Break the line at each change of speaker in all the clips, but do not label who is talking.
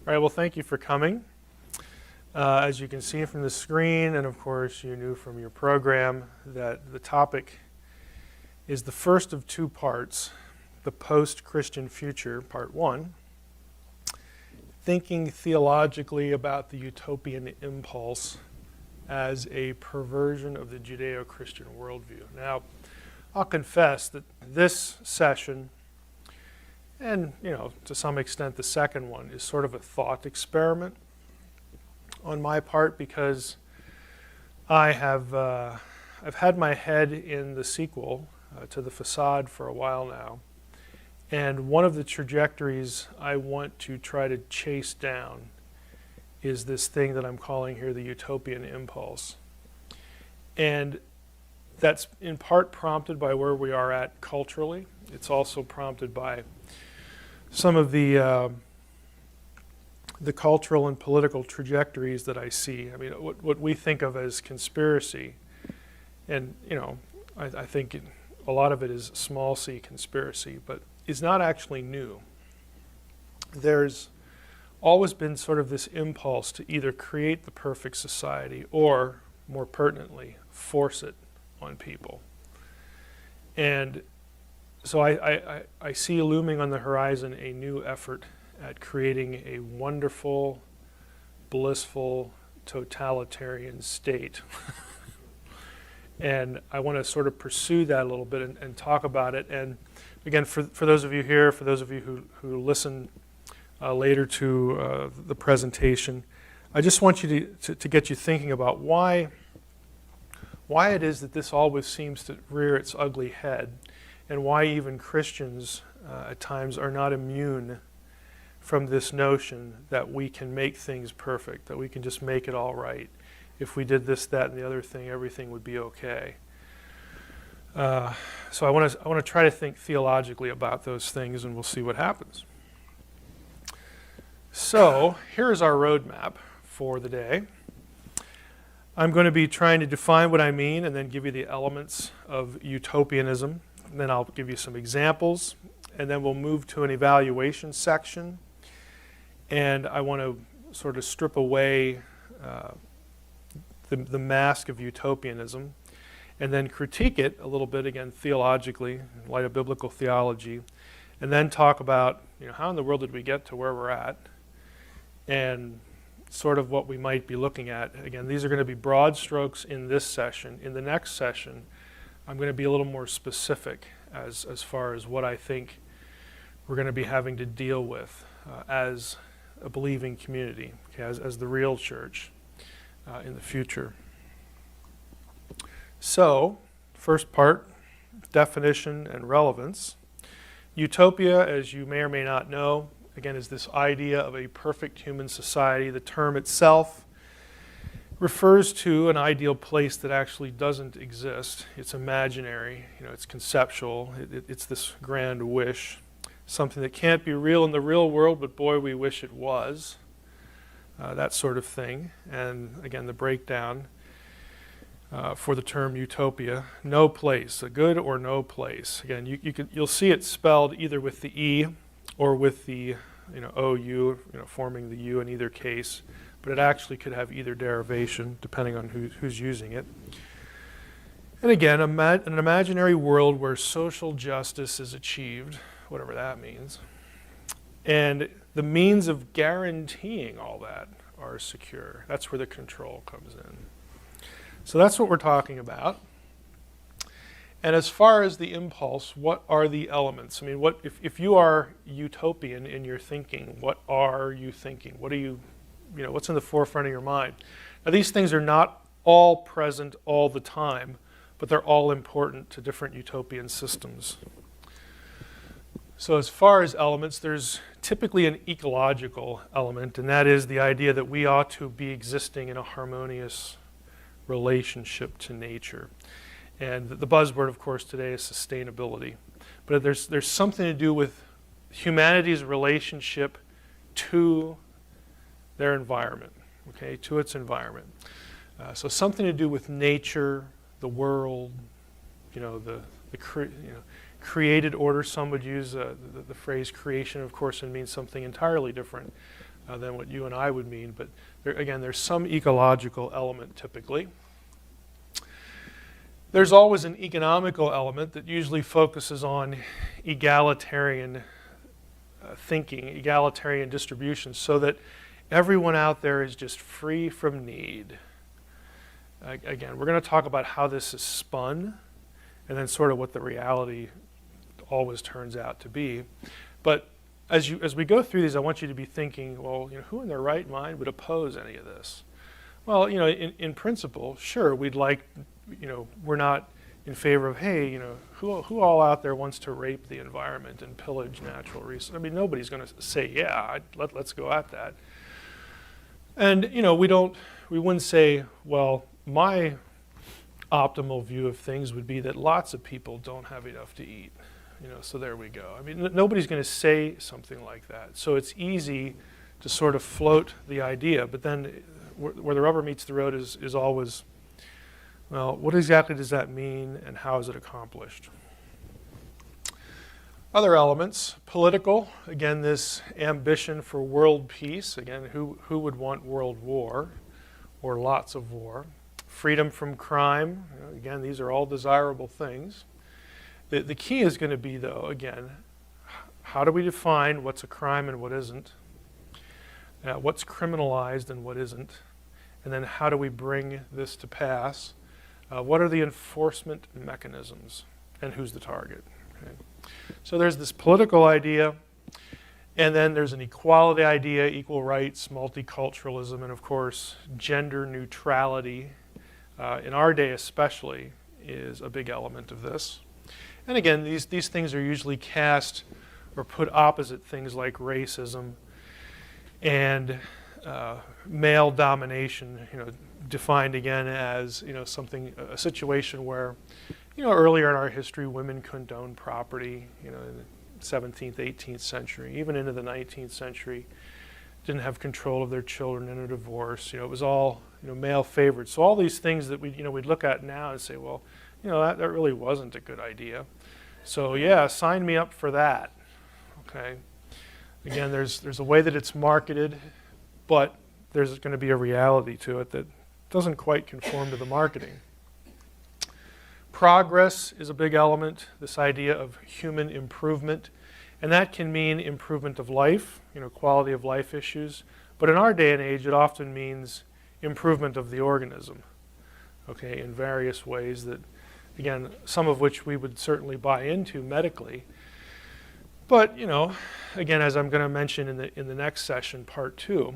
All right, well, thank you for coming. As you can see from the screen, and of course you knew from your program, that the topic is the first of two parts, the post-Christian future, part one, thinking theologically about the utopian impulse as a perversion of the Judeo-Christian worldview. Now, I'll confess that this session, and to some extent the second one, is sort of a thought experiment on my part, because I've had my head in the sequel to The Facade for a while now, and one of the trajectories I want to try to chase down is this thing that I'm calling here the utopian impulse. And that's in part prompted by where we are at culturally. It's also prompted by some of the cultural and political trajectories that I see. I mean, what we think of as conspiracy, and I think a lot of it is small c conspiracy, but is not actually new. There's always been sort of this impulse to either create the perfect society or, more pertinently, force it on people. And so I see looming on the horizon a new effort at creating a wonderful, blissful, totalitarian state. And I want to sort of pursue that a little bit and talk about it. And again, for those of you here, for those of you who listen later to the presentation, I just want you to get you thinking about why it is that this always seems to rear its ugly head, and why even Christians at times are not immune from this notion that we can make things perfect, that we can just make it all right. If we did this, that, and the other thing, everything would be okay. So I want to try to think theologically about those things, and we'll see what happens. So here's our roadmap for the day. I'm going to be trying to define what I mean and then give you the elements of utopianism. And then I'll give you some examples, and then we'll move to an evaluation section. And I want to sort of strip away the mask of utopianism and then critique it a little bit, again, theologically, in light of biblical theology, and then talk about how in the world did we get to where we're at, and sort of what we might be looking at. Again, these are going to be broad strokes in this session. In the next session, I'm going to be a little more specific as far as what I think we're going to be having to deal with as a believing community, okay, as the real church in the future. So, first part, definition and relevance. Utopia, as you may or may not know, again, is this idea of a perfect human society. The term itself refers to an ideal place that actually doesn't exist. It's imaginary, it's conceptual, it's this grand wish, something that can't be real in the real world, but boy, we wish it was. That sort of thing. And again, the breakdown for the term utopia: no place, a good or no place. Again, you'll see it spelled either with the E or with the OU, forming the U in either case, but it actually could have either derivation depending on who's using it. And again, an imaginary world where social justice is achieved, whatever that means, and the means of guaranteeing all that are secure. That's where the control comes in. So that's what we're talking about. And as far as the impulse, what are the elements? I mean, if you are utopian in your thinking, what are you thinking? What are what's in the forefront of your mind? Now, these things are not all present all the time, but they're all important to different utopian systems. So as far as elements, there's typically an ecological element, and that is the idea that we ought to be existing in a harmonious relationship to nature. And the buzzword, of course, today is sustainability. But there's something to do with humanity's relationship to their environment, okay, to its environment. So something to do with nature, the world, created order. Some would use the phrase creation, of course, and means something entirely different than what you and I would mean, but again, there's some ecological element typically. There's always an economical element that usually focuses on egalitarian thinking, egalitarian distribution, so that everyone out there is just free from need. Again, we're going to talk about how this is spun and then sort of what the reality always turns out to be. But as we go through these, I want you to be thinking, well, who in their right mind would oppose any of this? Well, in principle, sure, we'd like, we're not in favor of, hey, who all out there wants to rape the environment and pillage natural resources? I mean, nobody's going to say, yeah, let's go at that. And, we wouldn't say, well, my optimal view of things would be that lots of people don't have enough to eat. So there we go. I mean, nobody's going to say something like that. So it's easy to sort of float the idea, but then where the rubber meets the road is always, well, what exactly does that mean and how is it accomplished? Other elements, political, again, this ambition for world peace, again, who would want world war or lots of war? Freedom from crime, again, these are all desirable things. The key is going to be, though, again, how do we define what's a crime and what isn't? What's criminalized and what isn't? And then how do we bring this to pass? What are the enforcement mechanisms? And who's the target? Okay. So there's this political idea, and then there's an equality idea, equal rights, multiculturalism, and of course, gender neutrality, in our day especially, is a big element of this. And again, these things are usually cast or put opposite things like racism and male domination, defined again as something, a situation where earlier in our history women couldn't own property, in the 17th, 18th century, even into the 19th century, didn't have control of their children in a divorce. It was all male favored. So all these things that we'd look at now and say, well, that really wasn't a good idea. So yeah, sign me up for that. Okay. Again, there's a way that it's marketed, but there's going to be a reality to it that doesn't quite conform to the marketing. Progress is a big element, this idea of human improvement, and that can mean improvement of life, quality of life issues, but in our day and age it often means improvement of the organism, okay, in various ways that, again, some of which we would certainly buy into medically. But, again, as I'm going to mention in the next session, part 2,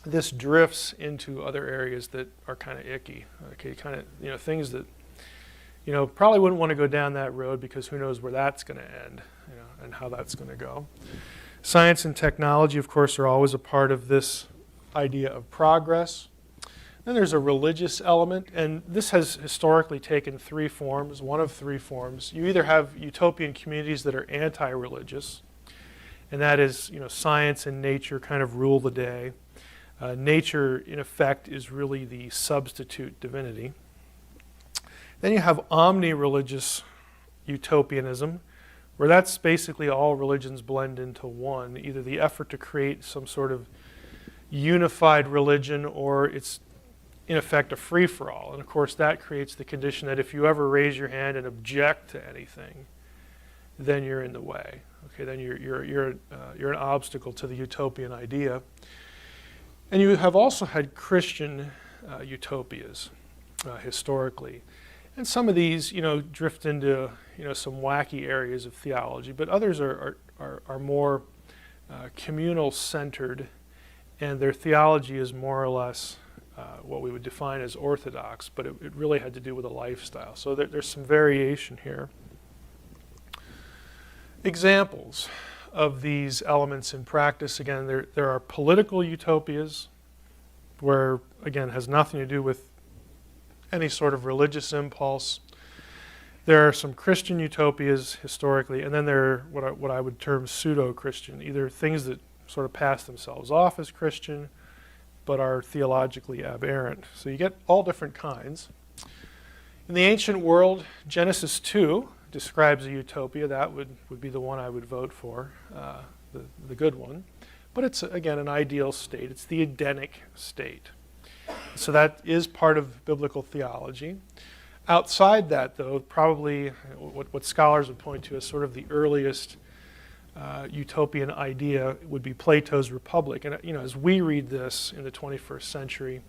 this drifts into other areas that are kind of icky, okay, kind of, things that, probably wouldn't want to go down that road because who knows where that's going to end, and how that's going to go. Science and technology, of course, are always a part of this idea of progress. Then there's a religious element, and this has historically taken 3 forms, one of 3 forms. You either have utopian communities that are anti-religious, and that is, science and nature kind of rule the day. Nature, in effect, is really the substitute divinity. Then you have omni-religious utopianism, where that's basically all religions blend into one, either the effort to create some sort of unified religion or it's in effect a free-for-all. And of course that creates the condition that if you ever raise your hand and object to anything, then you're in the way. Okay, then you're an obstacle to the utopian idea. And you have also had Christian utopias historically. And some of these, drift into, some wacky areas of theology, but others are more communal-centered, and their theology is more or less what we would define as orthodox, but it really had to do with a lifestyle. So there's some variation here. Examples of these elements in practice, again, there are political utopias, where, again, it has nothing to do with any sort of religious impulse. There are some Christian utopias historically, and then there are what I would term pseudo-Christian, either things that sort of pass themselves off as Christian, but are theologically aberrant. So you get all different kinds. In the ancient world, Genesis 2 describes a utopia. That would be the one I would vote for, the good one. but it's, again, an ideal state. It's the Edenic state. So that is part of biblical theology. Outside that, though, probably what scholars would point to as sort of the earliest utopian idea would be Plato's Republic. And as we read this in the 21st century,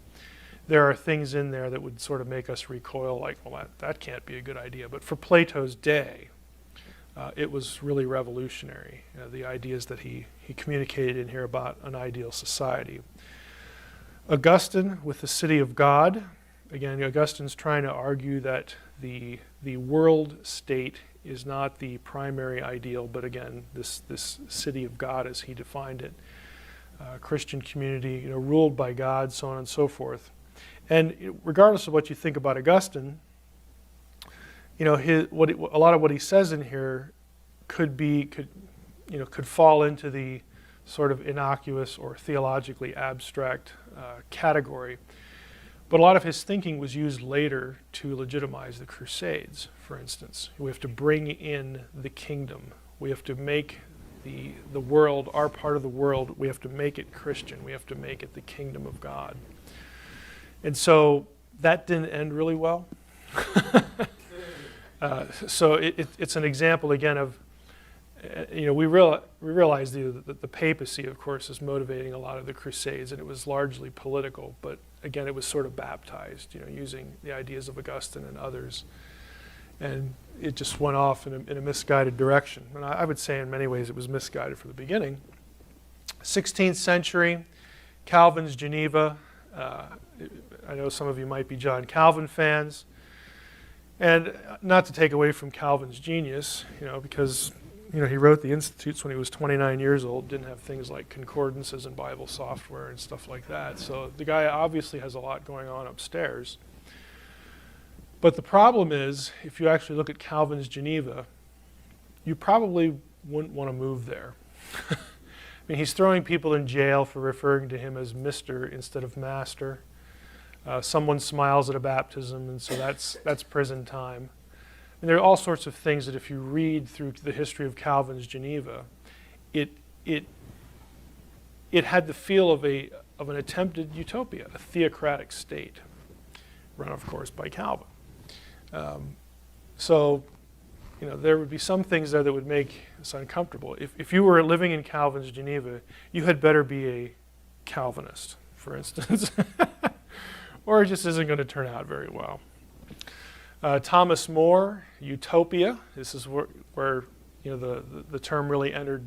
there are things in there that would sort of make us recoil, like, well, that can't be a good idea. But for Plato's day, it was really revolutionary, the ideas that he communicated in here about an ideal society. Augustine with the City of God. Again, Augustine's trying to argue that the world state is not the primary ideal, but again, this city of God as he defined it, Christian community, ruled by God, so on and so forth. And regardless of what you think about Augustine, a lot of what he says in here could fall into the sort of innocuous or theologically abstract category. But a lot of his thinking was used later to legitimize the Crusades, for instance. We have to bring in the kingdom. We have to make the world, our part of the world, we have to make it Christian. We have to make it the kingdom of God. And so that didn't end really well. So it's an example, again, of, we realize that the papacy, of course, is motivating a lot of the Crusades, and it was largely political, but again, it was sort of baptized, using the ideas of Augustine and others. And it just went off in a misguided direction. And I would say in many ways it was misguided from the beginning. 16th century, Calvin's Geneva. I know some of you might be John Calvin fans. And not to take away from Calvin's genius, because he wrote the Institutes when he was 29 years old, didn't have things like concordances and Bible software and stuff like that. So the guy obviously has a lot going on upstairs. But the problem is, if you actually look at Calvin's Geneva, you probably wouldn't want to move there. I mean, he's throwing people in jail for referring to him as Mr. instead of Master. Someone smiles at a baptism, and so that's prison time. And there are all sorts of things that if you read through the history of Calvin's Geneva, it had the feel of an attempted utopia, a theocratic state, run, of course, by Calvin. So there would be some things there that would make us uncomfortable. If you were living in Calvin's Geneva, you had better be a Calvinist, for instance, or it just isn't going to turn out very well. Thomas More, Utopia. This is where the term really entered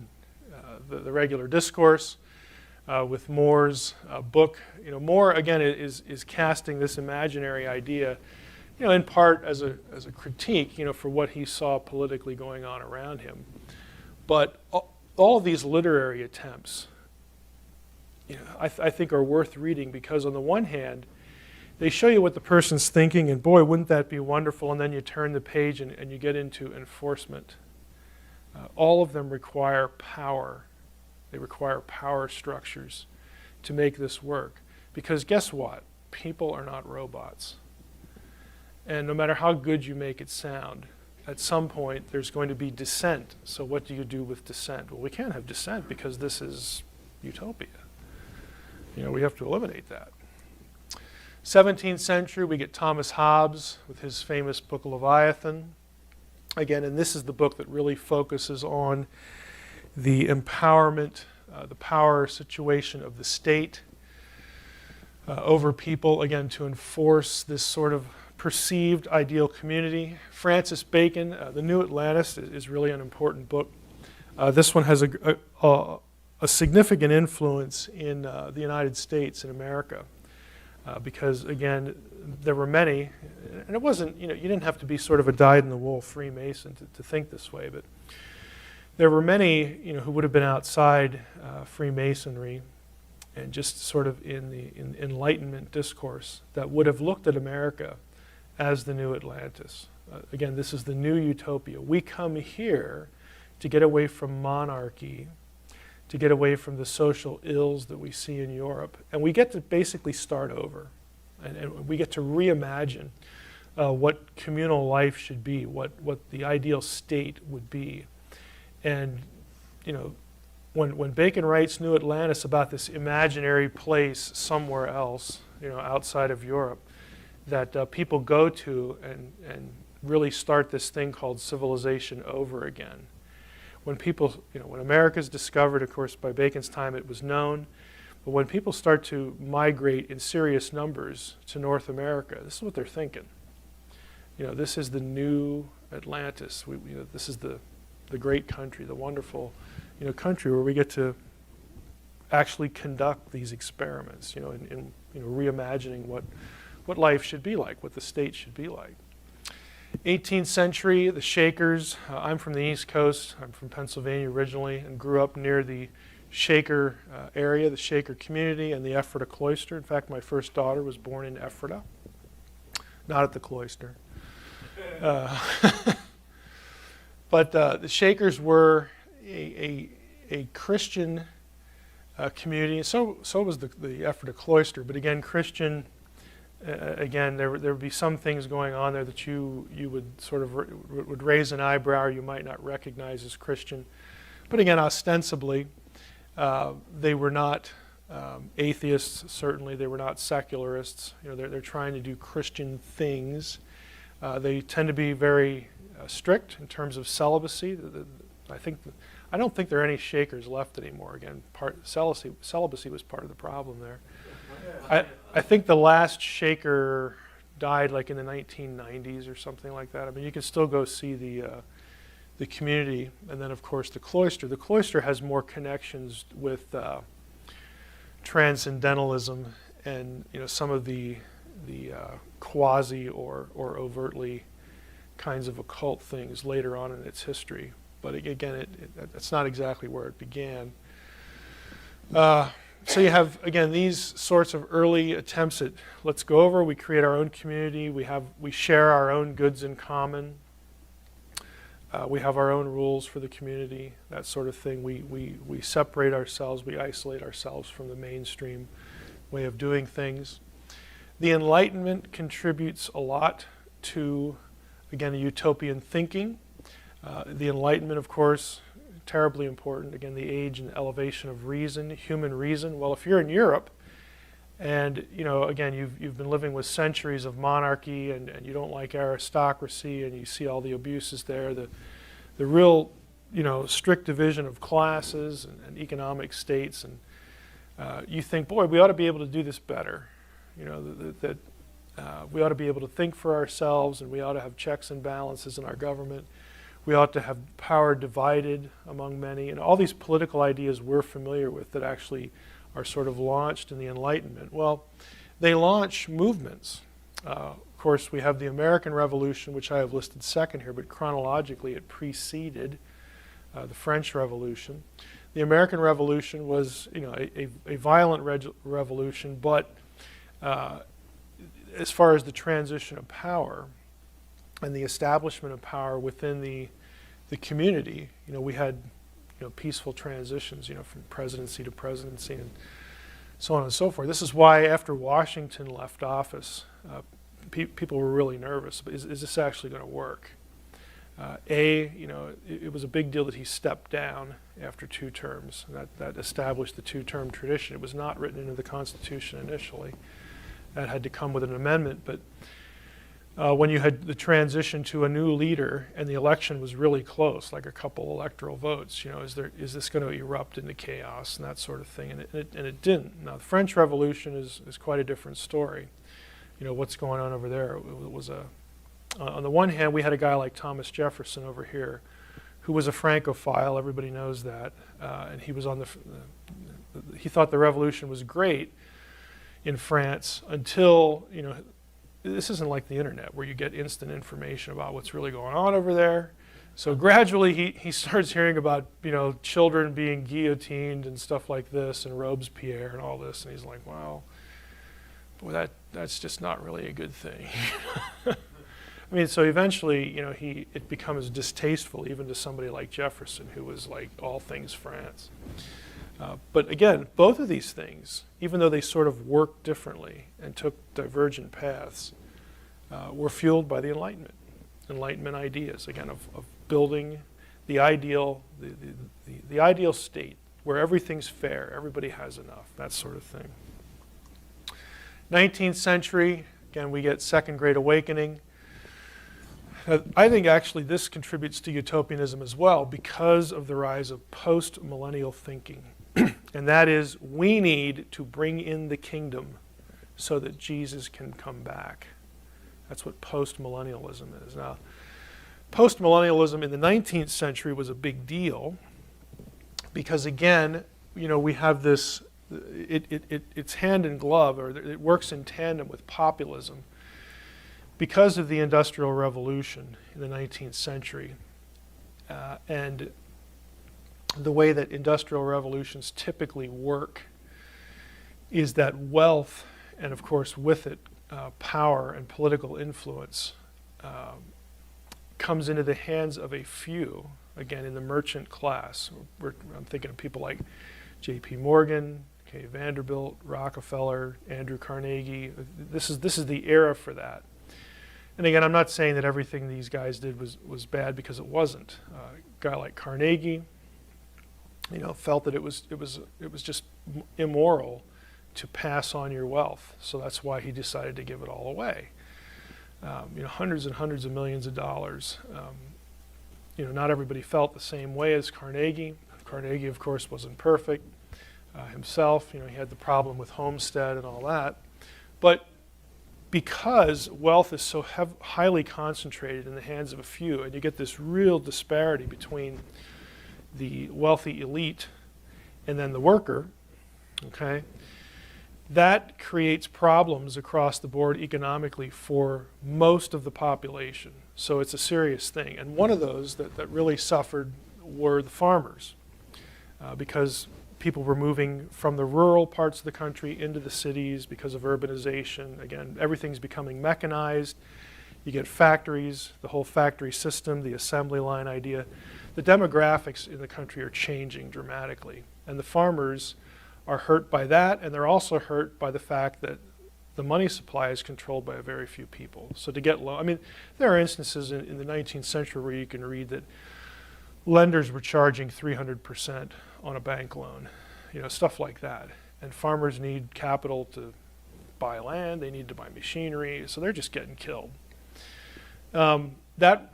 the regular discourse with More's book. More again is casting this imaginary idea, in part as a critique, for what he saw politically going on around him. But all of these literary attempts, I think are worth reading because on the one hand, they show you what the person's thinking, and boy, wouldn't that be wonderful, and then you turn the page and you get into enforcement. All of them require power. They require power structures to make this work. Because guess what? People are not robots. And no matter how good you make it sound, at some point there's going to be dissent. So what do you do with dissent? Well, we can't have dissent because this is utopia. We have to eliminate that. 17th century, we get Thomas Hobbes with his famous book Leviathan. Again, and this is the book that really focuses on the empowerment, the power situation of the state over people, again, to enforce this sort of perceived ideal community. Francis Bacon, The New Atlantis, is really an important book. This one has a significant influence in the United States and America. Because again, there were many, and it wasn't, you didn't have to be sort of a dyed-in-the-wool Freemason to think this way, but there were many, who would have been outside Freemasonry and just sort of in the Enlightenment discourse that would have looked at America as the new Atlantis. Again, this is the new utopia. We come here to get away from monarchy, to get away from the social ills that we see in Europe. And we get to basically start over. And we get to reimagine what communal life should be, what the ideal state would be. And, when Bacon writes New Atlantis about this imaginary place somewhere else, outside of Europe, that people go to and really start this thing called civilization over again. When people, when America's discovered, of course, by Bacon's time it was known, but when people start to migrate in serious numbers to North America, this is what they're thinking. This is the new Atlantis. This is the great country, the wonderful, country where we get to actually conduct these experiments, in reimagining what life should be like, what the state should be like. 18th century, the Shakers. I'm from the East Coast. I'm from Pennsylvania originally and grew up near the Shaker area, the Shaker community, and the Ephrata cloister. In fact, my first daughter was born in Ephrata, not at the cloister. But the Shakers were a Christian community. So was the Ephrata cloister, but again, Christian. Again, there would be some things going on there that you would sort of would raise an eyebrow, or you might not recognize as Christian. But again, ostensibly, they were not atheists. Certainly, they were not secularists. They're trying to do Christian things. They tend to be very strict in terms of celibacy. I don't think there are any Shakers left anymore. Again, celibacy was part of the problem there. I think the last Shaker died like in the 1990s or something like that. I mean, you can still go see the community, and then of course the cloister. The cloister has more connections with transcendentalism and some of the quasi or overtly kinds of occult things later on in its history. But again, it's not exactly where it began. So you have, again, these sorts of early attempts at, let's go over, we create our own community, we share our own goods in common, we have our own rules for the community, that sort of thing. We separate ourselves, we isolate ourselves from the mainstream way of doing things. The Enlightenment contributes a lot to, again, a utopian thinking. The Enlightenment, of course, terribly important. Again, the age and elevation of reason, human reason. Well, if you're in Europe and, again, you've been living with centuries of monarchy and you don't like aristocracy and you see all the abuses there, the real, strict division of classes and economic states, and you think, boy, we ought to be able to do this better. That we ought to be able to think for ourselves, and we ought to have checks and balances in our government. We ought to have power divided among many, and all these political ideas we're familiar with that actually are sort of launched in the Enlightenment. Well, they launch movements. Of course, we have the American Revolution, which I have listed second here, but chronologically it preceded the French Revolution. The American Revolution was, a violent revolution, but as far as the transition of power and the establishment of power within the community, we had peaceful transitions, from presidency to presidency and so on and so forth. This is why after Washington left office, people were really nervous. Is this actually going to work? It was a big deal that he stepped down after 2 terms. That established the 2-term tradition. It was not written into the Constitution initially. That had to come with an amendment, but when you had the transition to a new leader and the election was really close, like a couple electoral votes, is this going to erupt into chaos and that sort of thing? And it didn't. Now, the French Revolution is quite a different story. What's going on over there? It was on the one hand, we had a guy like Thomas Jefferson over here who was a Francophile. Everybody knows that. And he was on he thought the revolution was great in France until, this isn't like the internet where you get instant information about what's really going on over there. So gradually he starts hearing about, children being guillotined and stuff like this and Robespierre and all this. And he's like, wow, boy, that's just not really a good thing. I mean, so eventually, it becomes distasteful even to somebody like Jefferson, who was like all things France. But again, both of these things, even though they sort of worked differently and took divergent paths, were fueled by the Enlightenment ideas, again, of building the ideal, the ideal state, where everything's fair, everybody has enough, that sort of thing. 19th century, again, we get Second Great Awakening. I think actually this contributes to utopianism as well because of the rise of post-millennial thinking. And that is, we need to bring in the kingdom so that Jesus can come back. That's what post-millennialism is. Now, post-millennialism in the 19th century was a big deal because, again, we have this, it's hand in glove, or it works in tandem with populism. Because of the Industrial Revolution in the 19th century and the way that industrial revolutions typically work is that wealth, and of course with it power and political influence, comes into the hands of a few, again in the merchant class. I'm thinking of people like J.P. Morgan, Vanderbilt, Rockefeller, Andrew Carnegie. This is the era for that. And again, I'm not saying that everything these guys did was bad, because it wasn't. A guy like Carnegie, felt that it was just immoral to pass on your wealth. So that's why he decided to give it all away. Hundreds and hundreds of millions of dollars. Not everybody felt the same way as Carnegie. Carnegie, of course, wasn't perfect himself. He had the problem with Homestead and all that. But because wealth is so highly concentrated in the hands of a few, and you get this real disparity between the wealthy elite and then the worker, okay, that creates problems across the board economically for most of the population. So it's a serious thing. And one of those that really suffered were the farmers, because people were moving from the rural parts of the country into the cities because of urbanization. Again, everything's becoming mechanized. You get factories, the whole factory system, the assembly line idea. The demographics in the country are changing dramatically. And the farmers are hurt by that, and they're also hurt by the fact that the money supply is controlled by a very few people. So to get low, there are instances in the 19th century where you can read that lenders were charging 300% on a bank loan, stuff like that. And farmers need capital to buy land, they need to buy machinery, so they're just getting killed. That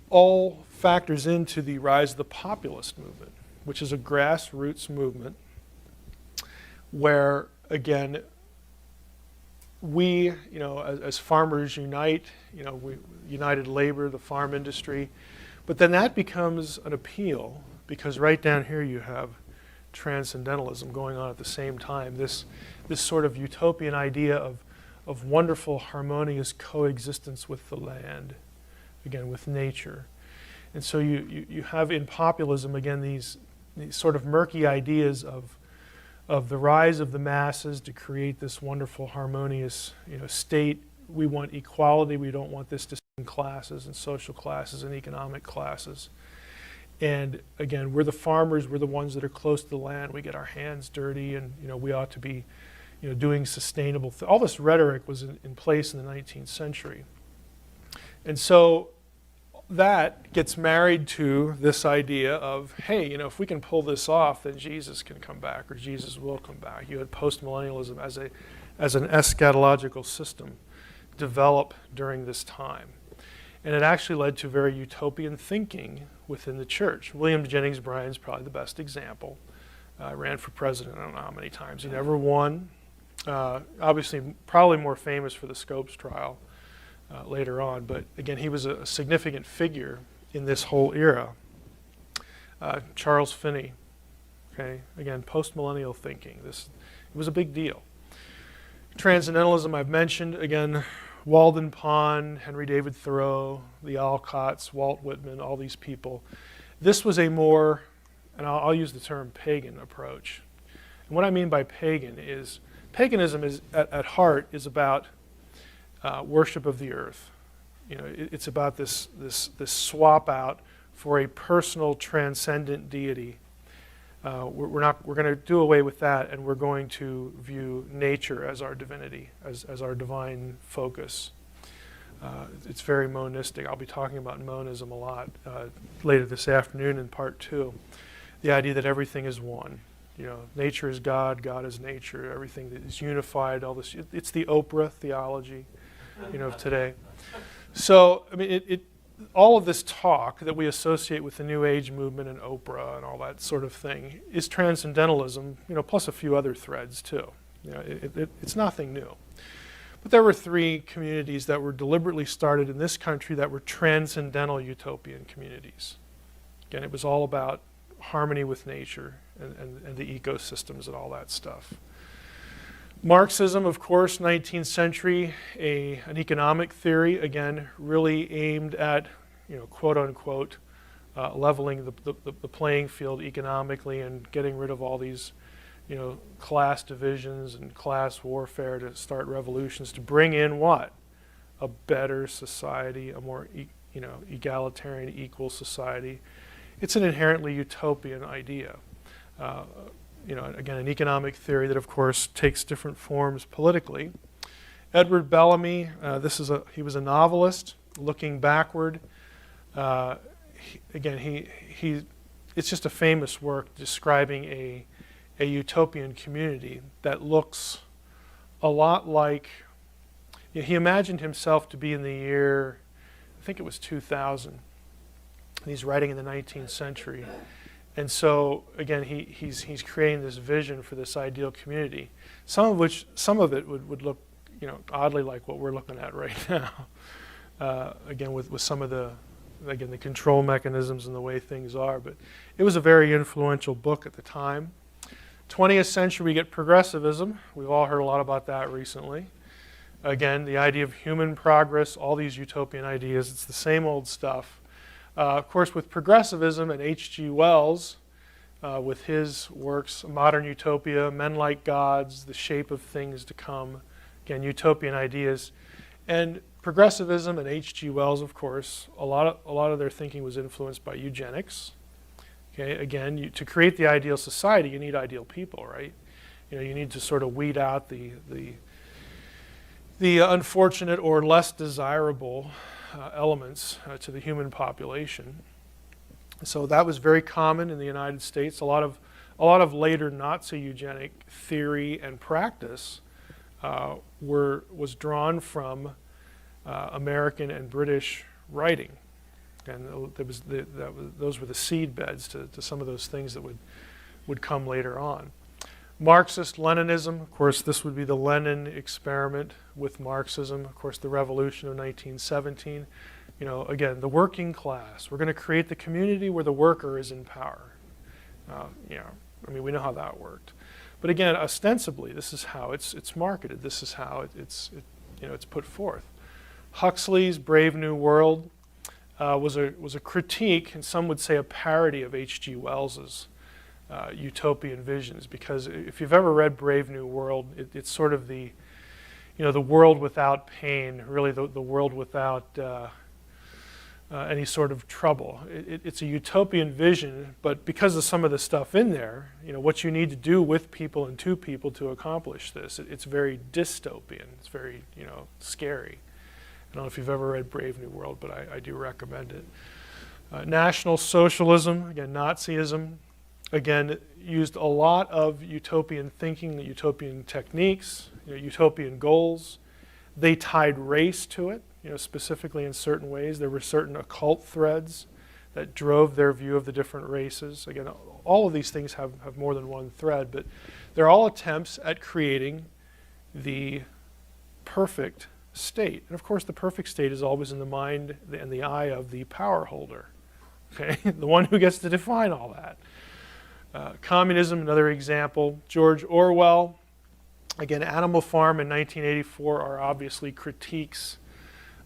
all factors into the rise of the populist movement, which is a grassroots movement where, again, we, as farmers unite, we united labor, the farm industry, but then that becomes an appeal, because right down here you have transcendentalism going on at the same time, this sort of utopian idea of wonderful, harmonious coexistence with the land, again, with nature. And so you have in populism, again, these sort of murky ideas of the rise of the masses to create this wonderful, harmonious, state. We want equality. We don't want this distinct classes and social classes and economic classes. And again, we're the farmers. We're the ones that are close to the land. We get our hands dirty, and we ought to be, doing sustainable. All this rhetoric was in place in the 19th century, and so that gets married to this idea of, hey, if we can pull this off, then Jesus can come back, or Jesus will come back. You had postmillennialism as an eschatological system develop during this time. And it actually led to very utopian thinking within the church. William Jennings Bryan's probably the best example. Ran for president I don't know how many times. He never won. Obviously, probably more famous for the Scopes trial later on. But again, he was a significant figure in this whole era. Charles Finney, okay, again, post-millennial thinking. It was a big deal. Transcendentalism I've mentioned, again, Walden Pond, Henry David Thoreau, the Alcotts, Walt Whitman, all these people. This was a more, and I'll use the term pagan approach. And what I mean by pagan is, paganism is at heart is about worship of the earth. It's about this swap out for a personal transcendent deity. We're going to do away with that, and we're going to view nature as our divinity, as our divine focus. It's very monistic. I'll be talking about monism a lot later this afternoon in part 2. The idea that everything is one. nature is God, God is nature, everything that is unified, all this. It's the Oprah theology, of today. So, I mean, all of this talk that we associate with the New Age movement and Oprah and all that sort of thing is transcendentalism, plus a few other threads too. It's nothing new. But there were three communities that were deliberately started in this country that were transcendental utopian communities. Again, it was all about harmony with nature and the ecosystems and all that stuff. Marxism, of course, 19th century, an economic theory, again, really aimed at, quote unquote, leveling the playing field economically and getting rid of all these, class divisions and class warfare to start revolutions to bring in what? A better society, a more, egalitarian, equal society. It's an inherently utopian idea. Again, an economic theory that, of course, takes different forms politically. Edward Bellamy, he was a novelist looking backward. It's just a famous work describing a utopian community that looks a lot like, he imagined himself to be in the year, I think it was 2000. And he's writing in the 19th century. And so, again, he's creating this vision for this ideal community, some of it would look, oddly like what we're looking at right now. Again, with some of the control mechanisms and the way things are. But it was a very influential book at the time. 20th century, we get progressivism. We've all heard a lot about that recently. Again, the idea of human progress, all these utopian ideas, it's the same old stuff. Of course, with progressivism and H.G. Wells, with his works, Modern Utopia, Men Like Gods, The Shape of Things to Come, again, utopian ideas. And progressivism and H.G. Wells, of course, a lot of their thinking was influenced by eugenics. Okay, again, to create the ideal society, you need ideal people, right? You need to sort of weed out the unfortunate or less desirable elements to the human population. So that was very common in the United States. A lot of later Nazi eugenic theory and practice was drawn from American and British writing, and those were the seed beds to some of those things that would come later on. Marxist Leninism, of course, this would be the Lenin experiment with Marxism. Of course, the revolution of 1917. Again, the working class. We're going to create the community where the worker is in power. We know how that worked. But again, ostensibly, this is how it's marketed. This is how it's put forth. Huxley's Brave New World was a critique, and some would say a parody of H.G. Wells's utopian visions, because if you've ever read Brave New World, it's sort of the world without pain, really the world without any sort of trouble. It's a utopian vision, but because of some of the stuff in there, what you need to do with people and to people to accomplish this, it's very dystopian. It's very, scary. I don't know if you've ever read Brave New World, but I do recommend it. National Socialism, again, Nazism, again, used a lot of utopian thinking, utopian techniques, utopian goals. They tied race to it, specifically in certain ways. There were certain occult threads that drove their view of the different races. Again, all of these things have more than one thread, but they're all attempts at creating the perfect state. And of course, the perfect state is always in the mind and the eye of the power holder, okay? The one who gets to define all that. Communism, another example. George Orwell, again, Animal Farm in 1984 are obviously critiques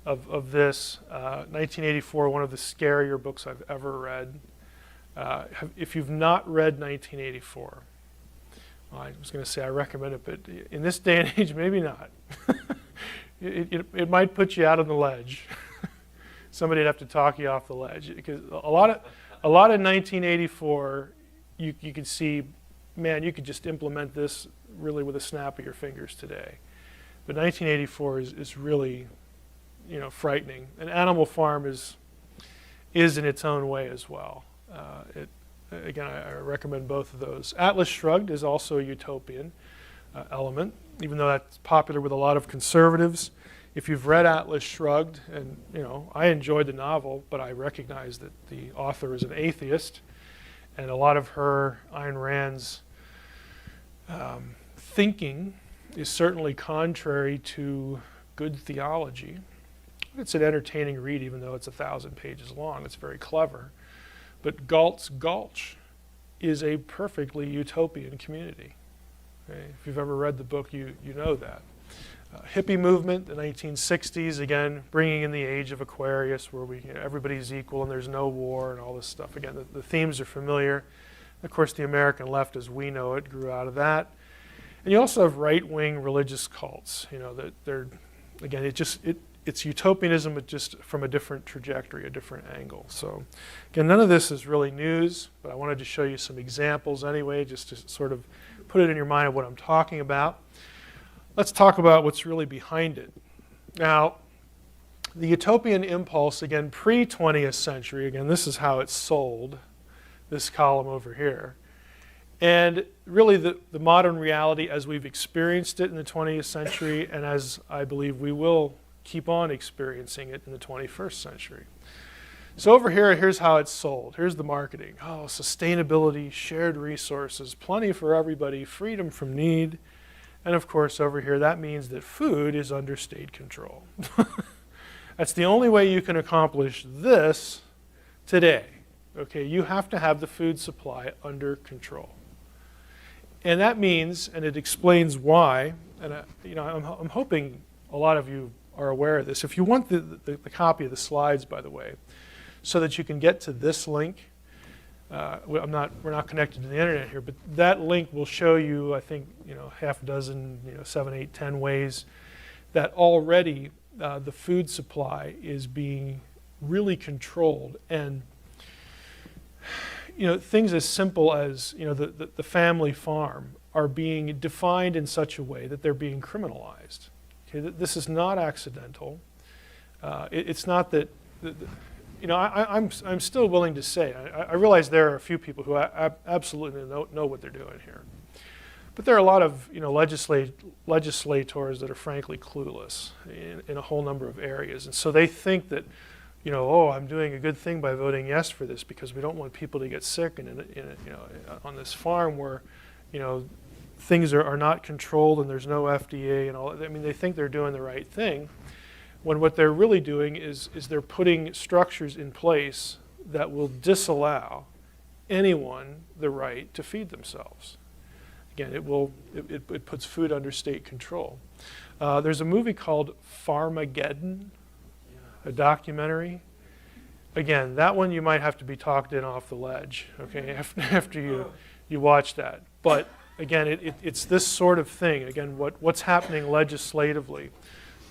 of this. 1984, one of the scarier books I've ever read. If you've not read 1984, well, I was going to say I recommend it, but in this day and age, maybe not. It might put you out on the ledge. Somebody'd have to talk you off the ledge, because a lot of 1984, you could see, man, you could just implement this really with a snap of your fingers today. But 1984 is really, frightening. And Animal Farm is in its own way as well. again, I recommend both of those. Atlas Shrugged is also a utopian element, even though that's popular with a lot of conservatives. If you've read Atlas Shrugged, and I enjoyed the novel, but I recognize that the author is an atheist, and a lot of her, Ayn Rand's, thinking is certainly contrary to good theology. It's an entertaining read, even though it's 1,000 pages long. It's very clever. But Galt's Gulch is a perfectly utopian community. Okay? If you've ever read the book, you know that. Hippie movement, the 1960s, again, bringing in the age of Aquarius, where everybody's equal and there's no war and all this stuff. Again, the themes are familiar. Of course, the American left, as we know it, grew out of that. And you also have right-wing religious cults. That they're, again, it's utopianism, but just from a different trajectory, a different angle. So, again, none of this is really news, but I wanted to show you some examples anyway, just to sort of put it in your mind of what I'm talking about. Let's talk about what's really behind it. Now, the utopian impulse, again, pre-20th century, again, this is how it's sold, this column over here. And really the modern reality as we've experienced it in the 20th century, and as I believe we will keep on experiencing it in the 21st century. So over here, here's how it's sold. Here's the marketing. Oh, sustainability, shared resources, plenty for everybody, freedom from need. And of course, over here, that means that food is under state control. That's the only way you can accomplish this today. Okay, you have to have the food supply under control. And that means, and it explains why, and I'm hoping a lot of you are aware of this. If you want the copy of the slides, by the way, so that you can get to this link, we're not connected to the internet here, but that link will show you, I think, half a dozen, 7, 8, 10 ways that already the food supply is being really controlled. And things as simple as the family farm are being defined in such a way that they're being criminalized. Okay, this is not accidental. It's not that. I'm still willing to say. I realize there are a few people who absolutely know what they're doing here, but there are a lot of legislators that are frankly clueless in a whole number of areas, and so they think that. I'm doing a good thing by voting yes for this because we don't want people to get sick on this farm where, things are not controlled and there's no FDA and all. I mean, they think they're doing the right thing, when what they're really doing is they're putting structures in place that will disallow anyone the right to feed themselves. Again, it puts food under state control. There's a movie called Farmageddon. A documentary. Again, that one you might have to be talked in off the ledge, okay, after you watch that. But again, it's this sort of thing, again, what's happening legislatively.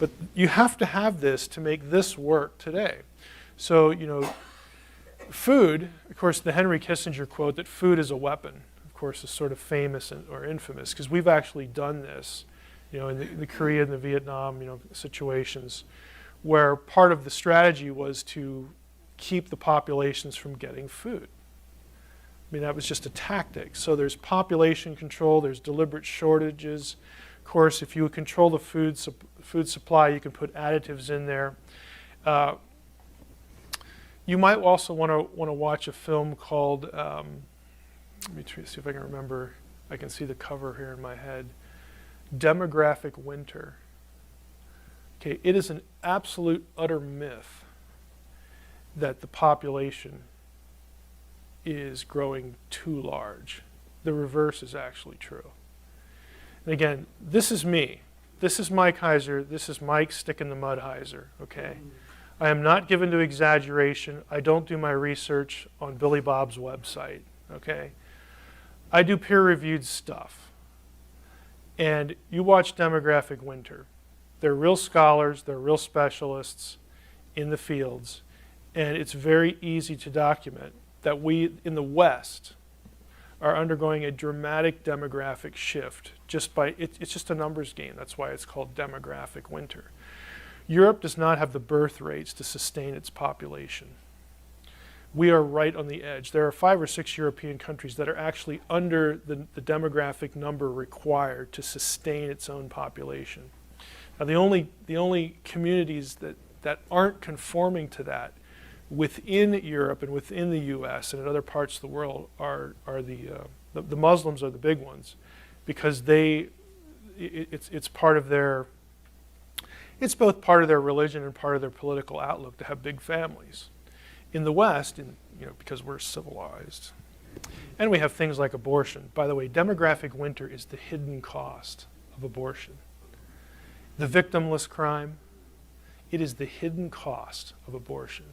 But you have to have this to make this work today. So, food, of course, the Henry Kissinger quote that food is a weapon, of course, is sort of famous or infamous, because we've actually done this, in the Korea and the Vietnam, situations, where part of the strategy was to keep the populations from getting food. I mean, that was just a tactic. So there's population control, there's deliberate shortages. Of course, if you control the food supply, you can put additives in there. You might also want to watch a film called, let me see if I can remember, I can see the cover here in my head, Demographic Winter. Okay, it is an absolute, utter myth that the population is growing too large. The reverse is actually true. And again, this is me. This is Mike Heiser. This is Mike Stick in the Mud Heiser, okay? I am not given to exaggeration. I don't do my research on Billy Bob's website, okay? I do peer-reviewed stuff. And you watch Demographic Winter. They're real scholars, they're real specialists in the fields, and it's very easy to document that we in the West are undergoing a dramatic demographic shift just by, it's just a numbers game. That's why it's called Demographic Winter. Europe does not have the birth rates to sustain its population. we are right on the edge. There are 5 or 6 European countries that are actually under the demographic number required to sustain its own population. Now, the only communities that aren't conforming to that within Europe and within the U.S. and in other parts of the world are the Muslims are the big ones, because it's part of their, it's both part of their religion and part of their political outlook to have big families. In the West, because we're civilized, and we have things like abortion. By the way, demographic winter is the hidden cost of abortion. The victimless crime, it is the hidden cost of abortion.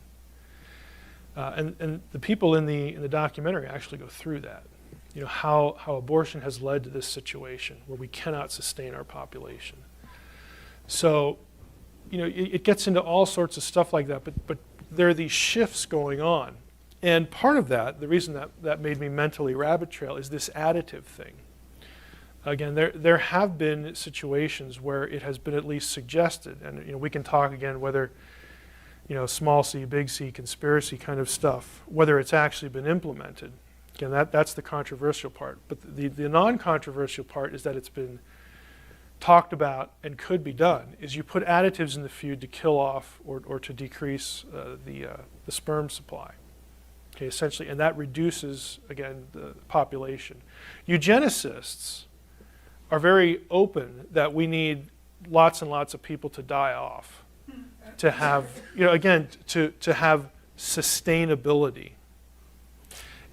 And the people in the documentary actually go through that. How abortion has led to this situation where we cannot sustain our population. So, it gets into all sorts of stuff like that, but there are these shifts going on. And part of that, the reason that made me mentally rabbit trail, is this additive thing. Again, there have been situations where it has been at least suggested, and we can talk again whether, small c, big C, conspiracy kind of stuff, whether it's actually been implemented. Again, that's the controversial part. But the non-controversial part is that it's been talked about and could be done, is you put additives in the food to kill off or to decrease the sperm supply. Okay, essentially, and that reduces, again, the population. Eugenicists are very open that we need lots and lots of people to die off to have, again, to have sustainability.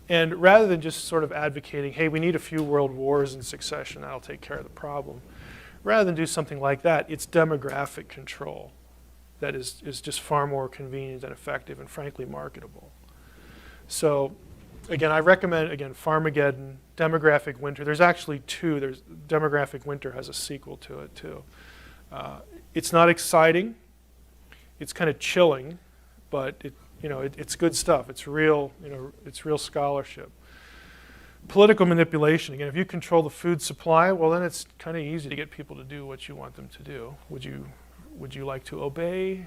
And rather than just sort of advocating, hey, we need a few world wars in succession, that'll take care of the problem. Rather than do something like that, it's demographic control that is just far more convenient and effective and frankly marketable. So again, I recommend, Farmageddon, Demographic Winter. There's actually 2. Demographic Winter has a sequel to it too. It's not exciting. It's kind of chilling, but it's good stuff. It's real, it's real scholarship. Political manipulation. Again, if you control the food supply, well, then it's kind of easy to get people to do what you want them to do. Would you like to obey,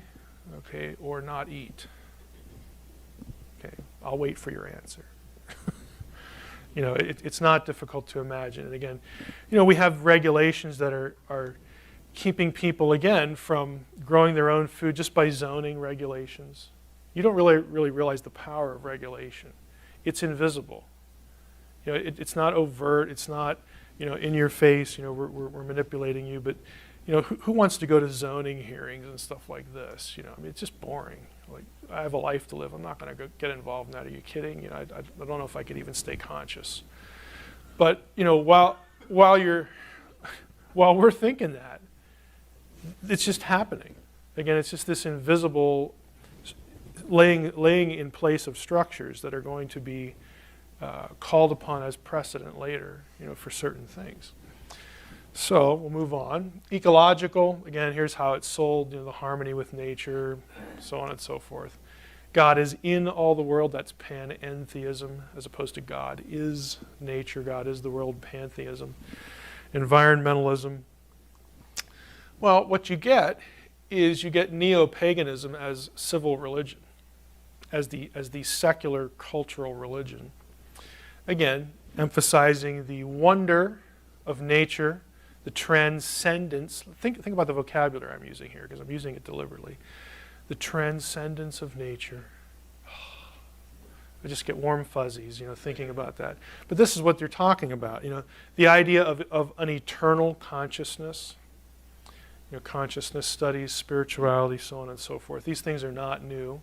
okay, or not eat? Okay, I'll wait for your answer. It's not difficult to imagine. And again, we have regulations that are keeping people, again, from growing their own food just by zoning regulations. You don't really realize the power of regulation. It's invisible. It's not overt. It's not, in your face. We're manipulating you. But, who wants to go to zoning hearings and stuff like this? It's just boring. Like, I have a life to live. I'm not going to get involved in that. Are you kidding? I don't know if I could even stay conscious. But while we're thinking that, it's just happening. Again, it's just this invisible laying in place of structures that are going to be called upon as precedent later, for certain things. So we'll move on. Ecological, again, here's how it's sold, the harmony with nature, so on and so forth. God is in all the world, that's panentheism, as opposed to God is nature, God is the world, pantheism. Environmentalism. Well, what you get is you get neo-paganism as civil religion, as the secular cultural religion. Again, emphasizing the wonder of nature, the transcendence. Think about the vocabulary I'm using here, because I'm using it deliberately. The transcendence of nature. I just get warm fuzzies, thinking about that. But this is what they're talking about, the idea of an eternal consciousness. Consciousness studies, spirituality, so on and so forth. These things are not new.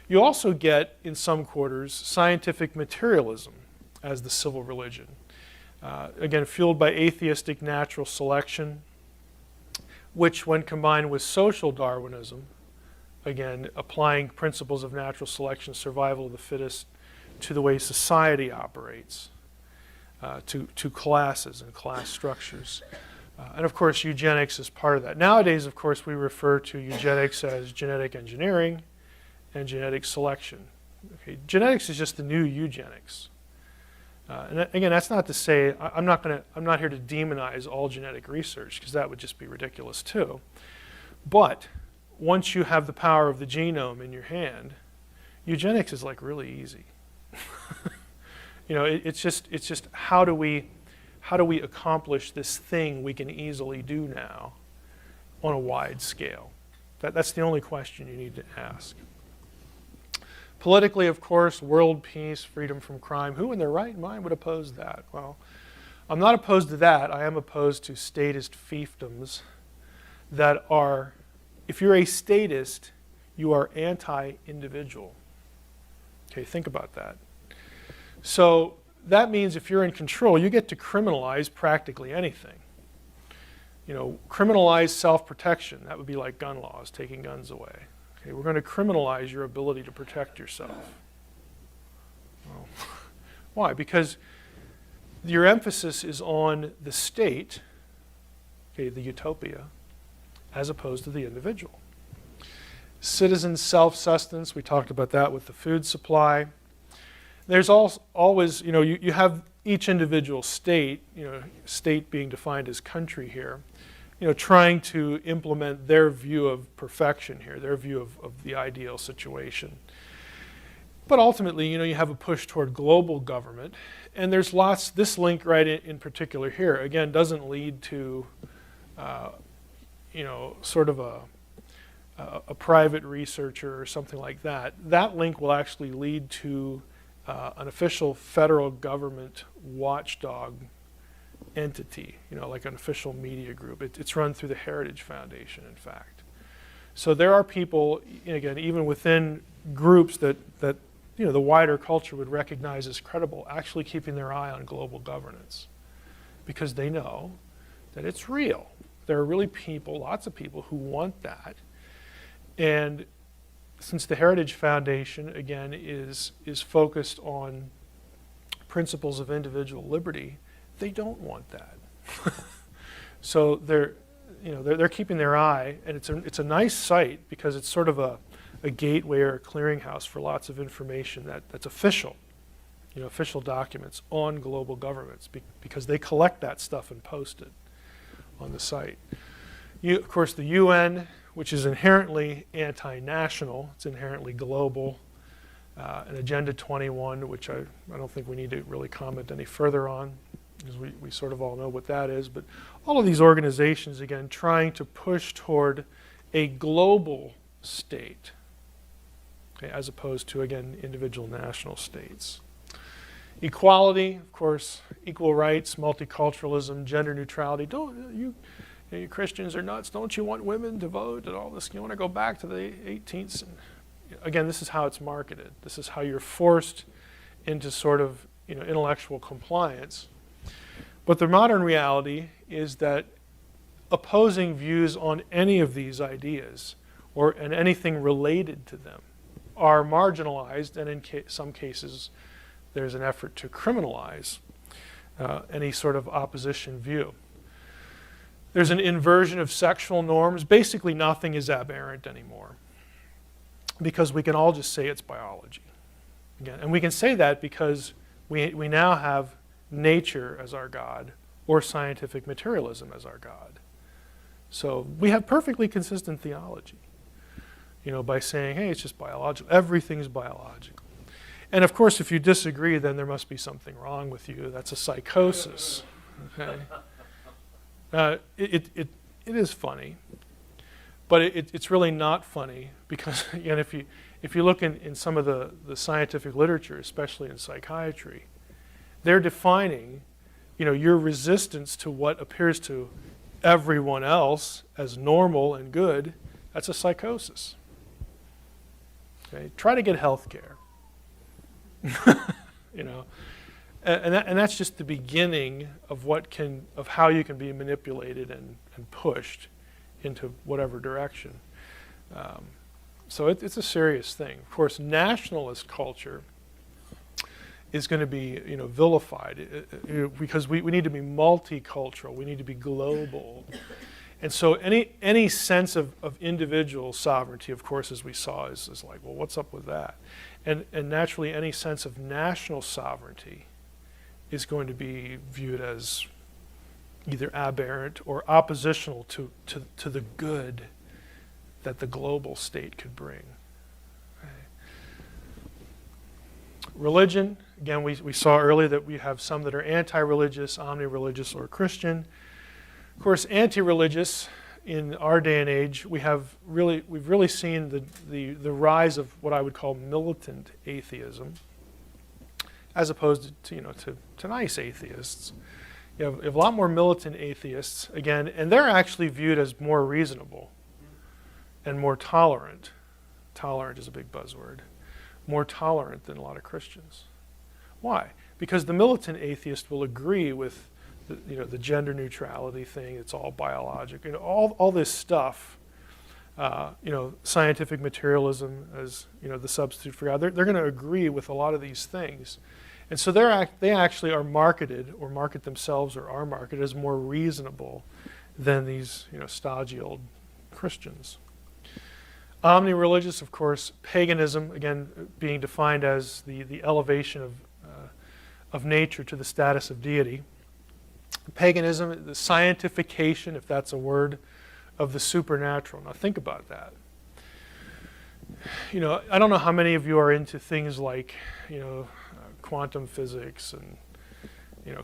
You also get, in some quarters, scientific materialism as the civil religion. Again, fueled by atheistic natural selection, which when combined with social Darwinism, again, applying principles of natural selection, survival of the fittest, to the way society operates, to classes and class structures. And of course, eugenics is part of that. Nowadays, of course, we refer to eugenics as genetic engineering and genetic selection. Okay, genetics is just the new eugenics. And again, that's not to say I'm not here to demonize all genetic research, because that would just be ridiculous too. But once you have the power of the genome in your hand, Eugenics is like really easy. It's just how do we accomplish this thing we can easily do now on a wide scale? That's the only question you need to ask. Politically, of course, world peace, freedom from crime. Who in their right mind would oppose that? Well, I'm not opposed to that. I am opposed to statist fiefdoms that are, if you're a statist, you are anti-individual. Okay, think about that. So that means if you're in control, you get to criminalize practically anything. Criminalize self-protection. That would be like gun laws, taking guns away. Okay, we're going to criminalize your ability to protect yourself. Well, why? Because your emphasis is on the state, okay, the utopia, as opposed to the individual. Citizen self-sustenance, we talked about that with the food supply. There's always, you have each individual state, state being defined as country here, trying to implement their view of perfection here, their view of the ideal situation. But ultimately, you have a push toward global government, and there's lots, this link right in particular here, again, doesn't lead to, sort of a private researcher or something like that. That link will actually lead to an official federal government watchdog entity, like an official media group. It's run through the Heritage Foundation, in fact. So there are people, again, even within groups that the wider culture would recognize as credible, actually keeping their eye on global governance, because they know that it's real. There are really people, lots of people, who want that. And since the Heritage Foundation, again, is focused on principles of individual liberty, they don't want that. So they're keeping their eye, and it's a nice site because it's sort of a gateway or a clearinghouse for lots of information that's official, official documents on global governments, because they collect that stuff and post it on the site. Of course, the UN, which is inherently anti-national, it's inherently global, and Agenda 21, which I don't think we need to really comment any further on, because we sort of all know what that is. But all of these organizations, again, trying to push toward a global state, okay, as opposed to, again, individual national states. Equality, of course, equal rights, multiculturalism, gender neutrality. You Christians are nuts. Don't you want women to vote and all this? You want to go back to the 18th? Again, this is how it's marketed. This is how you're forced into sort of intellectual compliance. But the modern reality is that opposing views on any of these ideas and anything related to them are marginalized, and in some cases there's an effort to criminalize any sort of opposition view. There's an inversion of sexual norms. Basically, nothing is aberrant anymore, because we can all just say it's biology. Again, and we can say that because we now have nature as our God, or scientific materialism as our God. So we have perfectly consistent theology, by saying, hey, it's just biological. Everything's biological. And of course, if you disagree, then there must be something wrong with you. That's a psychosis. Okay. It is funny, but it's really not funny, because again, if you look in some of the scientific literature, especially in psychiatry, they're defining, your resistance to what appears to everyone else as normal and good. That's a psychosis. Okay, try to get health care. And that's just the beginning of how you can be manipulated and pushed into whatever direction. So it's a serious thing. Of course, nationalist culture is going to be vilified, because we need to be multicultural. We need to be global. And so any sense of individual sovereignty, of course, as we saw, is like, well, what's up with that? And naturally, any sense of national sovereignty is going to be viewed as either aberrant or oppositional to the good that the global state could bring. Okay. Religion, again, we saw earlier that we have some that are anti-religious, omni-religious, or Christian. Of course, anti-religious, in our day and age, we've really seen the rise of what I would call militant atheism, as opposed to nice atheists. You have a lot more militant atheists, again, and they're actually viewed as more reasonable and more tolerant. Tolerant is a big buzzword. More tolerant than a lot of Christians. Why? Because the militant atheist will agree with the gender neutrality thing. It's all biologic. All this stuff. Scientific materialism as the substitute for God. They're going to agree with a lot of these things, and so they actually are marketed or market themselves or are marketed as more reasonable than these stodgy old Christians. Omni-religious, of course, paganism, again, being defined as the elevation of nature to the status of deity. Paganism, the scientification, if that's a word, of the supernatural. Now think about that. I don't know how many of you are into things like, quantum physics and,